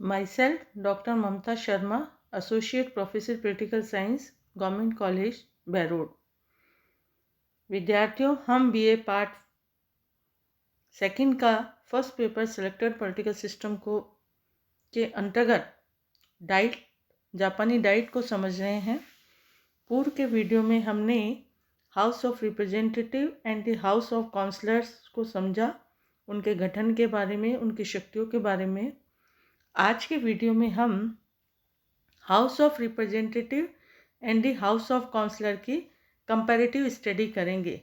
Myself, Dr. Mamta Sharma, Associate Professor Political Science, government college Bairod. विद्यार्थियों, हम BA part second का first paper selected political system को के अंतर्गत जापानी डाइट को समझ रहे हैं। पूर्व के वीडियो में हमने house of representative and the house of councillors को समझा, उनके गठन के बारे में, उनकी शक्तियों के बारे में। आज के वीडियो में हम house of representative and the house of councillor की कंपैरेटिव स्टडी करेंगे।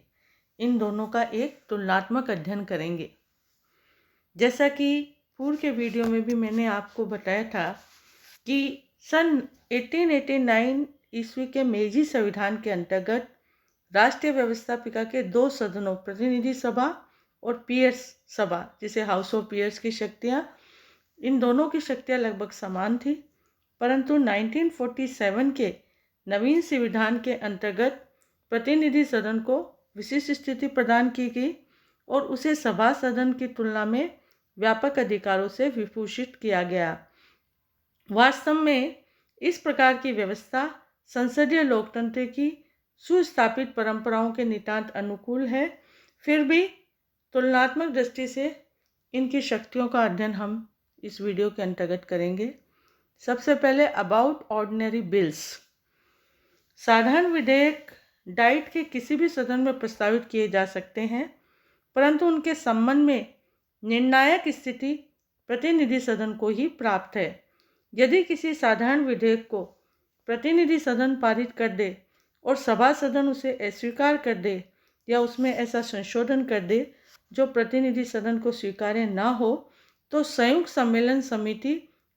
इन दोनों का एक तुलनात्मक अध्ययन करेंगे। जैसा कि पूर्व के वीडियो में भी मैंने आपको बताया था कि सन 1889 ईस्वी के मेजी संविधान के अंतर्गत राष्ट्रीय व्यवस्थापिका के दो सदनों, प्रतिनिधि सभा और पीयर्स सभा, जिसे हाउस ऑफ पीयर्स की शक्तियाँ, इन दोनों की शक्तियाँ लगभग समान थी। परंतु 1947 के नवीन संविधान के अंतर्गत प्रतिनिधि सदन को विशिष्ट स्थिति प्रदान की गई और उसे सभा सदन की तुलना में व्यापक अधिकारों से विभूषित किया गया। वास्तव में इस प्रकार की व्यवस्था संसदीय लोकतंत्र की सुस्थापित परंपराओं के नितांत अनुकूल है। फिर भी तुलनात्मक दृष्टि से इनकी शक्तियों का अध्ययन हम इस वीडियो के अंतर्गत करेंगे। सबसे पहले अबाउट ऑर्डिनरी बिल्स। साधारण विधेयक डाइट के किसी भी सदन में प्रस्तावित किए जा सकते हैं, परंतु उनके संबंध में निर्णायक स्थिति प्रतिनिधि सदन को ही प्राप्त है। यदि किसी साधारण विधेयक को प्रतिनिधि सदन पारित कर दे और सभा सदन उसे अस्वीकार कर दे या उसमें ऐसा संशोधन कर दे जो प्रतिनिधि सदन को स्वीकार्य न हो, तो संयुक्त सम्मेलन समिति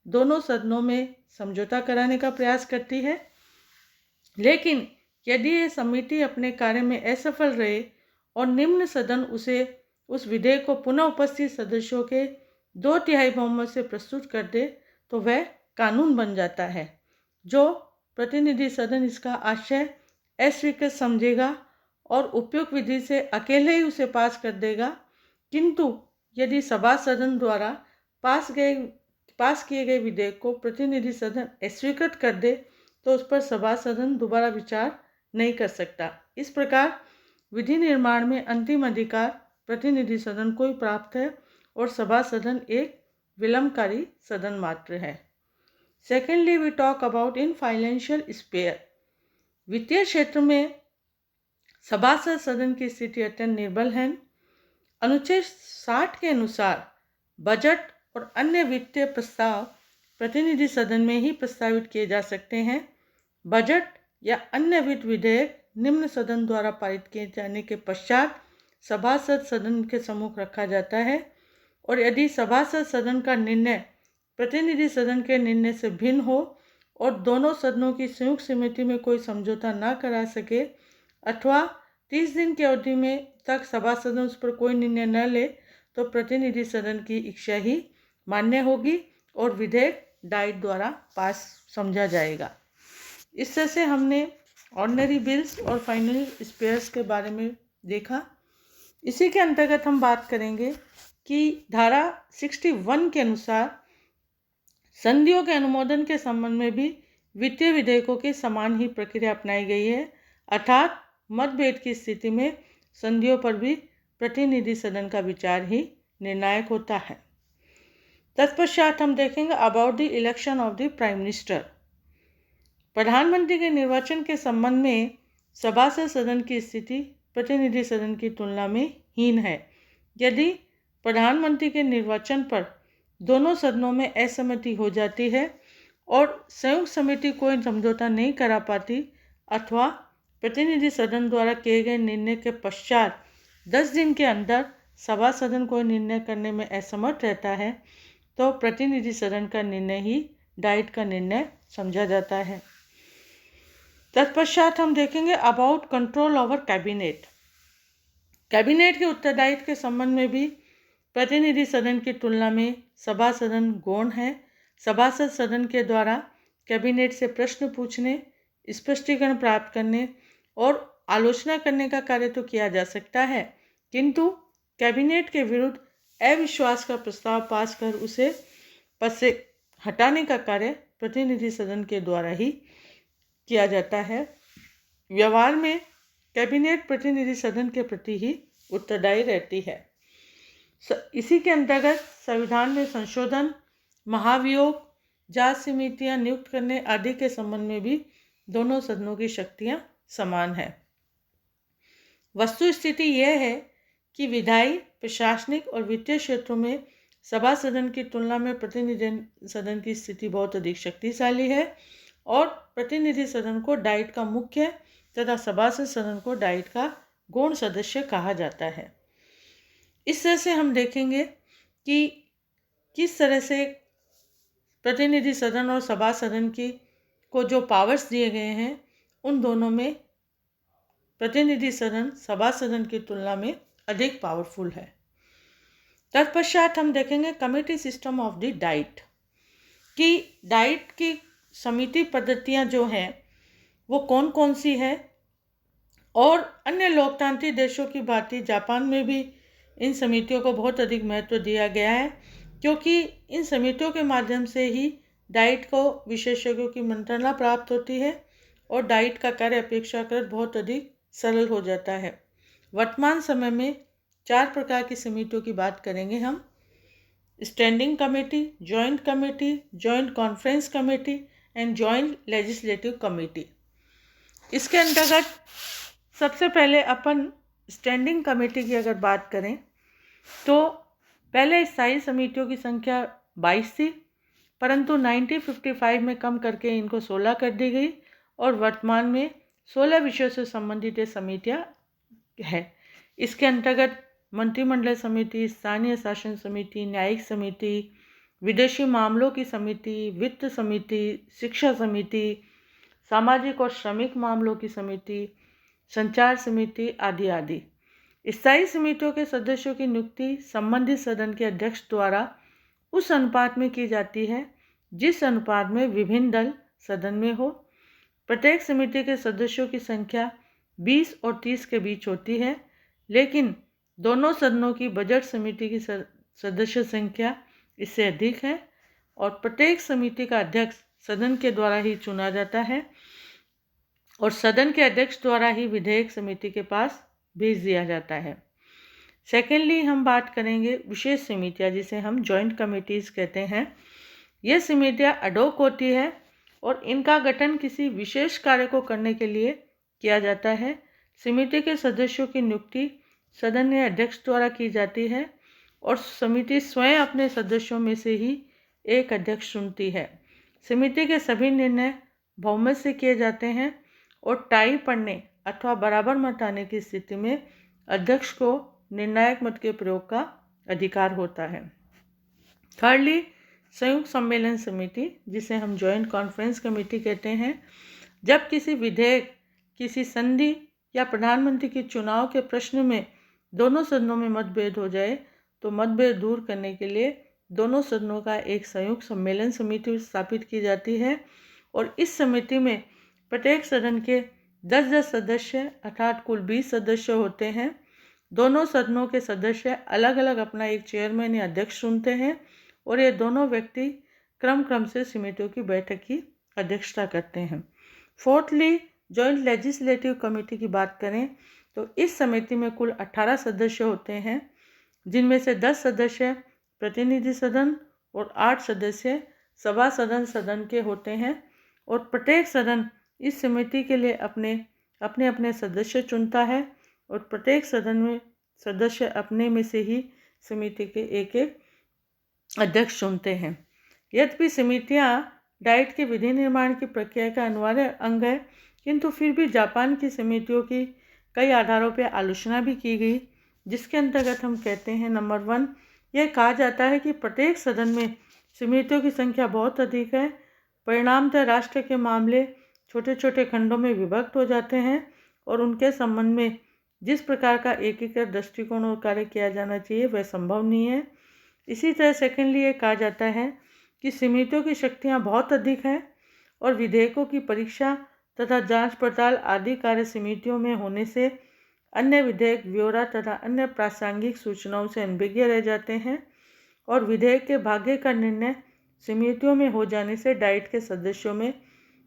दोनों सदनों में समझौता कराने का प्रयास करती है। लेकिन यदि ये समिति अपने कार्य में असफल रहे और निम्न सदन उस विधेयक को पुनः उपस्थित सदस्यों के 2/3 बहुमत से प्रस्तुत कर दे, तो वह कानून बन जाता है। जो प्रतिनिधि सदन इसका आशय अस्वीकृत समझेगा और उपयुक्त विधि से अकेले ही उसे पास कर देगा। किंतु यदि सभा सदन द्वारा पास किए गए विधेयक को प्रतिनिधि सदन अस्वीकृत कर दे, तो उस पर सभा सदन दोबारा विचार नहीं कर सकता। इस प्रकार विधि निर्माण में अंतिम अधिकार प्रतिनिधि सदन को ही प्राप्त है और सभा सदन एक विलंबकारी सदन मात्र है। Secondly, we talk about in financial sphere. वित्तीय क्षेत्र में सभासद सदन की स्थिति अत्यंत निर्बल है। अनुच्छेद 60 के अनुसार बजट और अन्य वित्तीय प्रस्ताव प्रतिनिधि सदन में ही प्रस्तावित किए जा सकते हैं। बजट या अन्य वित्त विधेयक निम्न सदन द्वारा पारित किए जाने के पश्चात सभासद सदन के सम्मुख रखा जाता है, और यदि सभासद सदन का निर्णय प्रतिनिधि सदन के निर्णय से भिन्न हो और दोनों सदनों की संयुक्त समिति में कोई समझौता न करा सके अथवा 30 दिन की अवधि में तक सभा सदन उस पर कोई निर्णय न ले, तो प्रतिनिधि सदन की इच्छा ही मान्य होगी और विधेयक डाइट द्वारा पास समझा जाएगा। इस तरह से हमने ऑर्डिनरी बिल्स और फाइनल स्पेयर्स के बारे में देखा। इसी के अंतर्गत हम बात करेंगे कि धारा 61 के अनुसार संधियों के अनुमोदन के संबंध में भी वित्तीय विधेयकों के समान ही प्रक्रिया अपनाई गई है, अर्थात मतभेद की स्थिति में संधियों पर भी प्रतिनिधि सदन का विचार ही निर्णायक होता है। तत्पश्चात हम देखेंगे about the election of the prime minister. प्रधानमंत्री के निर्वाचन के संबंध में सभासद सदन की स्थिति प्रतिनिधि सदन की तुलना में हीन है। यदि प्रधानमंत्री के निर्वाचन पर दोनों सदनों में असहमति हो जाती है और संयुक्त समिति कोई समझौता नहीं करा पाती अथवा प्रतिनिधि सदन द्वारा किए गए निर्णय के पश्चात 10 दिन के अंदर सभा सदन कोई निर्णय करने में असमर्थ रहता है, तो प्रतिनिधि सदन का निर्णय ही डाइट का निर्णय समझा जाता है। तत्पश्चात हम देखेंगे about control over cabinet. Cabinet के उत्तरदायित्व के संबंध में भी प्रतिनिधि सदन की तुलना में सभा सदन गौण है। सभासद सदन के द्वारा कैबिनेट से प्रश्न पूछने, स्पष्टीकरण प्राप्त करने और आलोचना करने का कार्य तो किया जा सकता है, किंतु कैबिनेट के विरुद्ध अविश्वास का प्रस्ताव पास कर उसे पद से हटाने का कार्य प्रतिनिधि सदन के द्वारा ही किया जाता है। व्यवहार में कैबिनेट प्रतिनिधि सदन के प्रति ही उत्तरदायी रहती है। इसी के अंतर्गत संविधान में संशोधन, महाभियोग, जांच समितियां नियुक्त करने आदि के संबंध में भी दोनों सदनों की शक्तियां समान है। वस्तु स्थिति यह है कि विधायी, प्रशासनिक और वित्तीय क्षेत्रों में सभा सदन की तुलना में प्रतिनिधि सदन की स्थिति बहुत अधिक शक्तिशाली है और प्रतिनिधि सदन को डाइट का मुख्य तथा सभासद सदन को डाइट का गौण सदस्य कहा जाता है। इस तरह से हम देखेंगे कि किस तरह से प्रतिनिधि सदन और सभा सदन को जो पावर्स दिए गए हैं, उन दोनों में प्रतिनिधि सदन सभा सदन की तुलना में अधिक पावरफुल है। तत्पश्चात हम देखेंगे committee system of the diet, कि डाइट की समिति पद्धतियां जो हैं वो कौन कौन सी है, और अन्य लोकतांत्रिक देशों की भांति जापान में भी इन समितियों को बहुत अधिक महत्व दिया गया है, क्योंकि इन समितियों के माध्यम से ही डाइट को विशेषज्ञों की मंत्रणा प्राप्त होती है और डाइट का कार्य अपेक्षाकृत बहुत अधिक सरल हो जाता है। वर्तमान समय में 4 प्रकार की समितियों की बात करेंगे हम। Standing committee, joint committee, joint conference committee and joint legislative committee. इसके अंतर्गत सबसे पहले अपन स्टैंडिंग कमेटी की अगर बात करें तो पहले स्थायी समितियों की संख्या 22 थी, परंतु 1955 में कम करके इनको 16 कर दी गई और वर्तमान में 16 विषयों से संबंधित ये समितियाँ है। इसके अंतर्गत मंत्रिमंडल समिति, स्थानीय शासन समिति, न्यायिक समिति, विदेशी मामलों की समिति, वित्त समिति, शिक्षा समिति, सामाजिक और श्रमिक मामलों की समिति, संचार समिति आदि आदि। स्थायी समितियों के सदस्यों की नियुक्ति संबंधित सदन के अध्यक्ष द्वारा उस अनुपात में की जाती है जिस अनुपात में विभिन्न दल सदन में हो। प्रत्येक समिति के सदस्यों की संख्या 20 और 30 के बीच होती है, लेकिन दोनों सदनों की बजट समिति की सदस्य संख्या इससे अधिक है और प्रत्येक समिति का अध्यक्ष सदन के द्वारा ही चुना जाता है और सदन के अध्यक्ष द्वारा ही विधेयक समिति के पास भेज दिया जाता है। सेकेंडली हम बात करेंगे विशेष समितियाँ, जिसे हम जॉइंट कमेटीज कहते हैं। ये समितियाँ अडोक होती है और इनका गठन किसी विशेष कार्य को करने के लिए किया जाता है। समिति के सदस्यों की नियुक्ति सदन के अध्यक्ष द्वारा की जाती है और समिति स्वयं अपने सदस्यों में से ही एक अध्यक्ष चुनती है। समिति के सभी निर्णय बहुमत से किए जाते हैं और टाई पड़ने अथवा बराबर मत आने की स्थिति में अध्यक्ष को निर्णायक मत के प्रयोग का अधिकार होता है। थर्डली संयुक्त सम्मेलन समिति, जिसे हम जॉइंट कॉन्फ्रेंस कमेटी कहते हैं। जब किसी विधेयक, किसी संधि या प्रधानमंत्री के चुनाव के प्रश्न में दोनों सदनों में मतभेद हो जाए तो मतभेद दूर करने के लिए दोनों सदनों का एक संयुक्त सम्मेलन समिति स्थापित की जाती है और इस समिति में प्रत्येक सदन के 10-10 सदस्य अर्थात कुल 20 सदस्य होते हैं। दोनों सदनों के सदस्य अलग अलग अपना एक चेयरमैन या अध्यक्ष चुनते हैं और ये दोनों व्यक्ति क्रम से समितियों की बैठक की अध्यक्षता करते हैं। फोर्थली जॉइंट लेजिस्लेटिव कमेटी की बात करें तो इस समिति में कुल 18 सदस्य होते हैं, जिनमें से 10 सदस्य प्रतिनिधि सदन और 8 सदस्य सभा सदन के होते हैं और प्रत्येक सदन इस समिति के लिए अपने सदस्य चुनता है और प्रत्येक सदन में सदस्य अपने में से ही समिति के एक अध्यक्ष चुनते हैं। यद्यपि समितियां डाइट के विधि निर्माण की प्रक्रिया का अनिवार्य अंग है, किंतु फिर भी जापान की समितियों की कई आधारों पर आलोचना भी की गई, जिसके अंतर्गत हम कहते हैं नंबर 1, यह कहा जाता है कि प्रत्येक सदन में समितियों की संख्या बहुत अधिक है। परिणामतः राष्ट्र के मामले छोटे छोटे खंडों में विभक्त हो जाते हैं और उनके संबंध में जिस प्रकार का एकीकृत दृष्टिकोण और कार्य किया जाना चाहिए वह संभव नहीं है। इसी तरह सेकेंडली ये कहा जाता है कि समितियों की शक्तियाँ बहुत अधिक हैं और विधेयकों की परीक्षा तथा जांच पड़ताल आदि कार्य समितियों में होने से अन्य विधेयक ब्यौरा तथा अन्य प्रासंगिक सूचनाओं से अनभिज्ञ रह जाते हैं और विधेयक के भाग्य का निर्णय समितियों में हो जाने से डाइट के सदस्यों में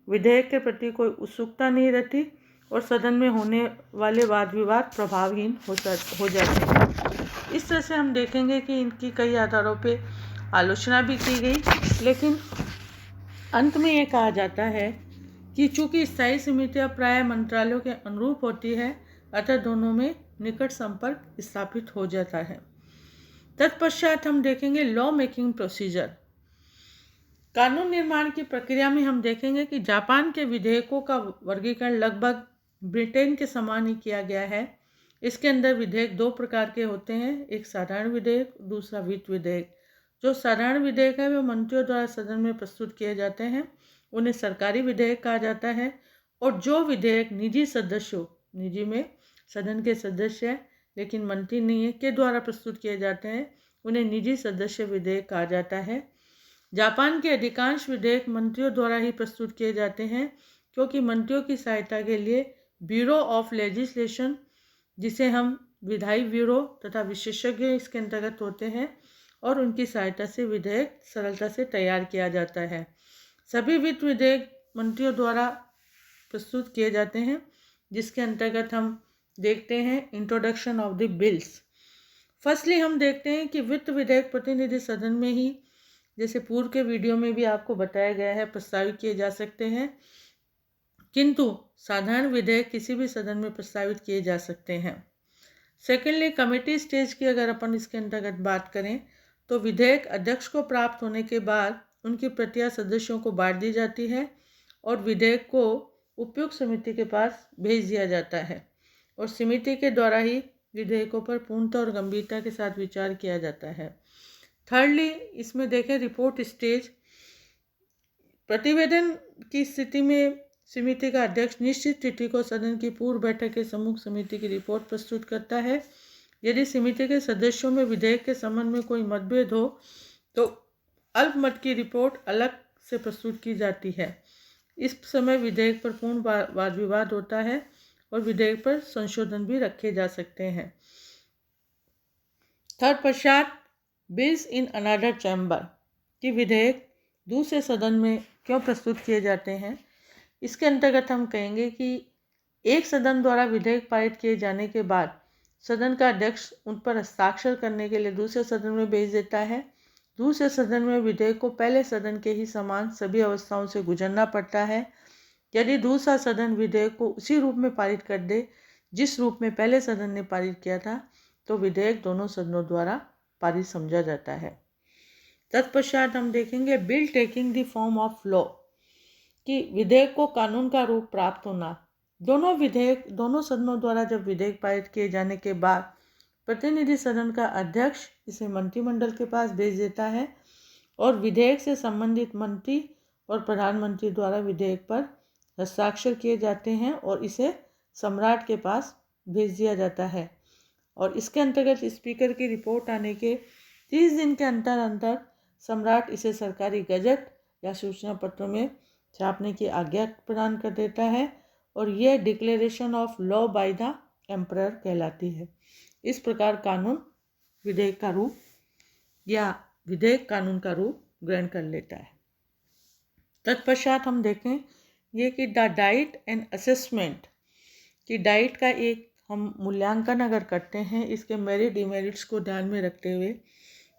विधेयक के प्रति कोई उत्सुकता नहीं रहती और सदन में होने वाले वाद विवाद प्रभावहीन हो जाते हैं। इस तरह से हम देखेंगे कि इनकी कई आधारों पे आलोचना भी की गई, लेकिन अंत में ये कहा जाता है कि चूंकि स्थायी समितियां प्राय मंत्रालयों के अनुरूप होती है, अतः दोनों में निकट संपर्क स्थापित हो जाता है। तत्पश्चात हम देखेंगे लॉ मेकिंग प्रोसीजर। कानून निर्माण की प्रक्रिया में हम देखेंगे कि जापान के विधेयकों का वर्गीकरण लगभग ब्रिटेन के समान ही किया गया है। इसके अंदर विधेयक दो प्रकार के होते हैं, एक साधारण विधेयक, दूसरा वित्त विधेयक। जो साधारण विधेयक है वे मंत्रियों द्वारा सदन में प्रस्तुत किए जाते हैं, उन्हें सरकारी विधेयक कहा जाता है। और जो विधेयक निजी सदस्यों, निजी में सदन के सदस्य हैं लेकिन मंत्री नहीं है, के द्वारा प्रस्तुत किए जाते हैं, उन्हें निजी सदस्य विधेयक कहा जाता है। जापान के अधिकांश विधेयक मंत्रियों द्वारा ही प्रस्तुत किए जाते हैं, क्योंकि मंत्रियों की सहायता के लिए ब्यूरो ऑफ लेजिस्लेशन, जिसे हम विधायी ब्यूरो तथा विशेषज्ञ इसके अंतर्गत होते हैं, और उनकी सहायता से विधेयक सरलता से तैयार किया जाता है। सभी वित्त विधेयक मंत्रियों द्वारा प्रस्तुत किए जाते हैं, जिसके अंतर्गत हम देखते हैं introduction of the bills. Firstly हम देखते हैं कि वित्त विधेयक प्रतिनिधि सदन में ही, जैसे पूर्व के वीडियो में भी आपको बताया गया है, प्रस्तावित किए जा सकते हैं, किंतु साधारण विधेयक किसी भी सदन में प्रस्तावित किए जा सकते हैं। सेकेंडली कमेटी स्टेज की अगर अपन इसके अंतर्गत बात करें तो विधेयक अध्यक्ष को प्राप्त होने के बाद उनकी प्रतियां सदस्यों को बांट दी जाती है और विधेयक को उपयुक्त समिति के पास भेज दिया जाता है और समिति के द्वारा ही विधेयकों पर पूर्णता और गंभीरता के साथ विचार किया जाता है। थर्डली इसमें देखें रिपोर्ट स्टेज। प्रतिवेदन की स्थिति में समिति का अध्यक्ष निश्चित तिथि को सदन की पूर्व बैठक के सम्मुख समिति की रिपोर्ट प्रस्तुत करता है। यदि समिति के सदस्यों में विधेयक के संबंध में कोई मतभेद हो तो अल्पमत की रिपोर्ट अलग से प्रस्तुत की जाती है। इस समय विधेयक पर पूर्ण वाद विवाद होता है और विधेयक पर संशोधन भी रखे जा सकते हैं। थर्ड पश्चात बिल्स इन अनदर चैम्बर कि विधेयक दूसरे सदन में क्यों प्रस्तुत किए जाते हैं। इसके अंतर्गत हम कहेंगे कि एक सदन द्वारा विधेयक पारित किए जाने के बाद सदन का अध्यक्ष उन पर हस्ताक्षर करने के लिए दूसरे सदन में भेज देता है। दूसरे सदन में विधेयक को पहले सदन के ही समान सभी अवस्थाओं से गुजरना पड़ता है। यदि दूसरा सदन विधेयक को उसी रूप में पारित कर दे जिस रूप में पहले सदन ने पारित किया था, तो विधेयक दोनों सदनों द्वारा पारित समझा जाता है। तत्पश्चात हम देखेंगे bill taking the form of law कि विधेयक को कानून का रूप प्राप्त होना। दोनों सदनों द्वारा जब विधेयक पारित किए जाने के बाद प्रतिनिधि सदन का अध्यक्ष इसे मंत्रिमंडल के पास भेज देता है और विधेयक से संबंधित मंत्री और प्रधानमंत्री द्वारा विधेयक पर हस्ताक्षर किए जाते हैं और इसे सम्राट के पास भेज दिया जाता है। और इसके अंतर्गत स्पीकर की रिपोर्ट आने के 30 दिन के अंतर सम्राट इसे सरकारी गजट या सूचना पत्रों में छापने की आज्ञा प्रदान कर देता है और यह declaration of law by the emperor कहलाती है। इस प्रकार कानून विधेयक का रूप या विधेयक कानून का रूप ग्रहण कर लेता है। तत्पश्चात हम देखें ये कि द डाइट एंड असेसमेंट कि डाइट का एक हम मूल्यांकन अगर करते हैं इसके मेरिट डिमेरिट्स को ध्यान में रखते हुए,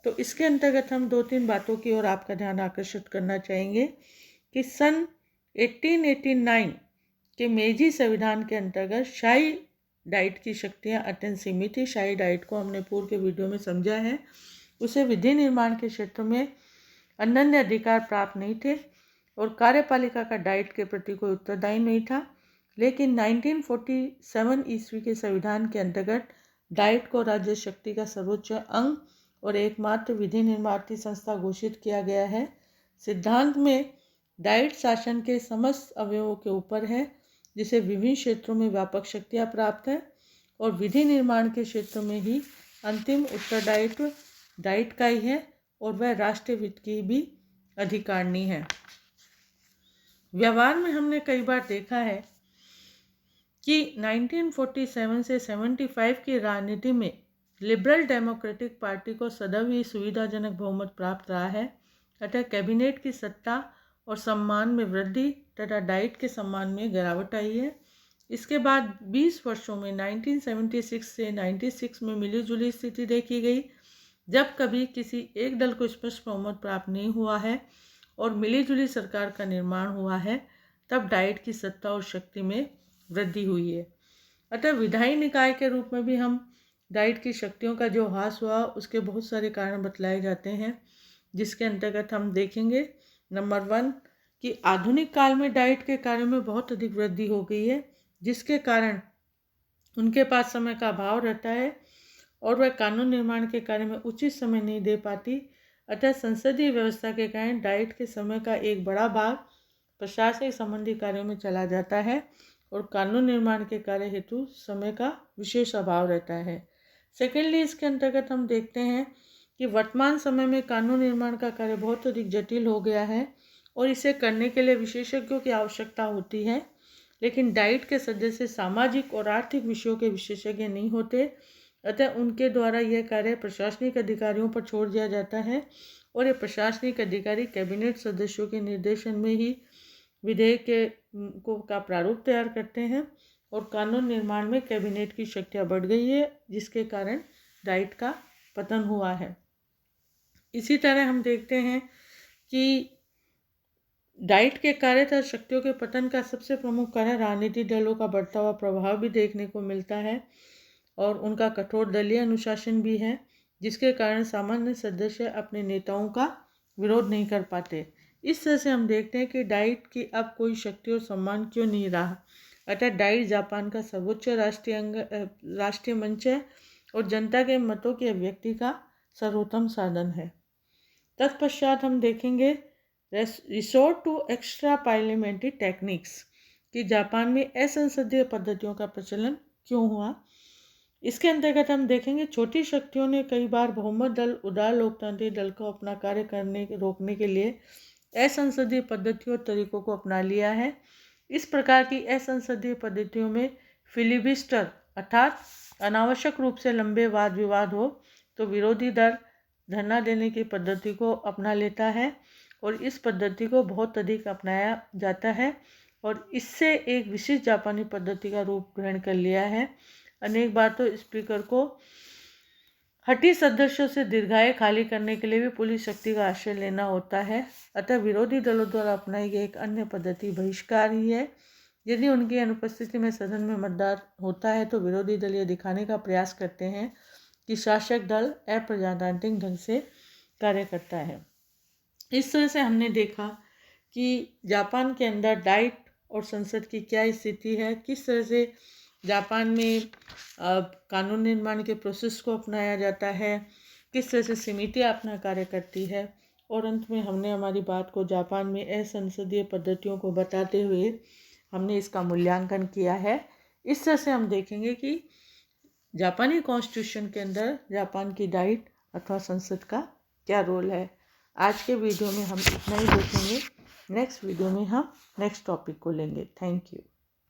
तो इसके अंतर्गत हम 2-3 बातों की ओर आपका ध्यान आकर्षित करना चाहेंगे कि सन 1889 के मेजी संविधान के अंतर्गत शाही डाइट की शक्तियाँ अत्यंत सीमित थी। शाही डाइट को हमने पूर्व के वीडियो में समझा है। उसे विधि निर्माण के क्षेत्र में अनन्य अधिकार प्राप्त नहीं थे और कार्यपालिका का डाइट के प्रति कोई उत्तरदायी नहीं था। लेकिन 1947 ईस्वी के संविधान के अंतर्गत डाइट को राज्य शक्ति का सर्वोच्च अंग और एकमात्र विधि निर्माण संस्था घोषित किया गया है। सिद्धांत में डाइट शासन के समस्त अवयवों के ऊपर है, जिसे विभिन्न क्षेत्रों में व्यापक शक्तियाँ प्राप्त है और विधि निर्माण के क्षेत्र में ही अंतिम उत्तरदायित्व डाइट का ही है और वह राष्ट्रीय वित्त की भी अधिकारिणी है। व्यवहार में हमने कई बार देखा है कि 1947 से 75 की राजनीति में लिबरल डेमोक्रेटिक पार्टी को सदैव ही सुविधाजनक बहुमत प्राप्त रहा है अतः कैबिनेट की सत्ता और सम्मान में वृद्धि तथा डाइट के सम्मान में गिरावट आई है। इसके बाद 20 वर्षों में 1976 से 96 में मिलीजुली स्थिति देखी गई, जब कभी किसी एक दल को स्पष्ट बहुमत प्राप्त नहीं हुआ है और मिलीजुली सरकार का निर्माण हुआ है, तब डाइट की सत्ता और शक्ति में वृद्धि हुई है। अतः विधायी निकाय के रूप में भी हम डाइट की शक्तियों का जो ह्रास हुआ उसके बहुत सारे कारण बतलाए जाते हैं, जिसके अंतर्गत हम देखेंगे नंबर 1 कि आधुनिक काल में डाइट के कार्यों में बहुत अधिक वृद्धि हो गई है, जिसके कारण उनके पास समय का अभाव रहता है और वह कानून निर्माण के कार्य में उचित समय नहीं दे पाती। अतः संसदीय व्यवस्था के कारण डाइट के समय का एक बड़ा भाग प्रशासनिक संबंधी कार्यों में चला जाता है और कानून निर्माण के कार्य हेतु समय का विशेष अभाव रहता है। सेकेंडली, इसके अंतर्गत हम देखते हैं कि वर्तमान समय में कानून निर्माण का कार्य बहुत अधिक जटिल हो गया है और इसे करने के लिए विशेषज्ञों की आवश्यकता होती है, लेकिन डाइट के सदस्य सामाजिक और आर्थिक विषयों के विशेषज्ञ नहीं होते। अतः उनके द्वारा यह कार्य प्रशासनिक अधिकारियों पर छोड़ दिया जाता है और ये प्रशासनिक अधिकारी कैबिनेट सदस्यों के निर्देशन में ही विधेयक का प्रारूप तैयार करते हैं और कानून निर्माण में कैबिनेट की शक्तियाँ बढ़ गई है, जिसके कारण डाइट का पतन हुआ है। इसी तरह हम देखते हैं कि डाइट के कार्य तथा शक्तियों के पतन का सबसे प्रमुख कारण राजनीतिक दलों का बढ़ता हुआ प्रभाव भी देखने को मिलता है और उनका कठोर दलीय अनुशासन भी है, जिसके कारण सामान्य सदस्य अपने नेताओं का विरोध नहीं कर पाते। इस तरह से हम देखते हैं कि डाइट की अब कोई शक्ति और सम्मान क्यों नहीं रहा। अतः डाइट जापान का सर्वोच्च राष्ट्रीय मंच है और जनता के मतों की अभिव्यक्ति का सर्वोत्तम साधन है। तत्पश्चात हम देखेंगे resort to extra parliamentary techniques कि जापान में असंसदीय पद्धतियों का प्रचलन क्यों हुआ। इसके अंतर्गत हम देखेंगे छोटी शक्तियों ने कई बार बहुमत दल उदार लोकतांत्रिक दल को अपना कार्य करने रोकने के लिए असंसदीय पद्धतियों और तरीकों को अपना लिया है। इस प्रकार की असंसदीय पद्धतियों में फिलिबस्टर अर्थात अनावश्यक रूप से लंबे वाद विवाद हो तो विरोधी दल धरना देने की पद्धति को अपना लेता है और इस पद्धति को बहुत अधिक अपनाया जाता है और इससे एक विशिष्ट जापानी पद्धति का रूप ग्रहण कर लिया है। अनेक बार तो स्पीकर को हठी सदस्यों से दीर्घाएं खाली करने के लिए भी पुलिस शक्ति का आश्रय लेना होता है। अतः विरोधी दलों द्वारा अपनाई गई एक अन्य पद्धति बहिष्कार ही है। यदि उनकी अनुपस्थिति में सदन में मतदान होता है तो विरोधी दल यह दिखाने का प्रयास करते हैं कि शासक दल अप्रजातांत्रिक ढंग से कार्य करता है। इस तरह से हमने देखा कि जापान के अंदर डाइट और संसद की क्या स्थिति है, किस तरह से जापान में कानून निर्माण के प्रोसेस को अपनाया जाता है, किस तरह से समितियाँ अपना कार्य करती है और अंत में हमने हमारी बात को जापान में असंसदीय पद्धतियों को बताते हुए हमने इसका मूल्यांकन किया है। इस तरह से हम देखेंगे कि जापानी कॉन्स्टिट्यूशन के अंदर जापान की डाइट अथवा संसद का क्या रोल है। आज के वीडियो में हम इतना ही देखेंगे। नेक्स्ट वीडियो में हम नेक्स्ट टॉपिक को लेंगे। Thank you.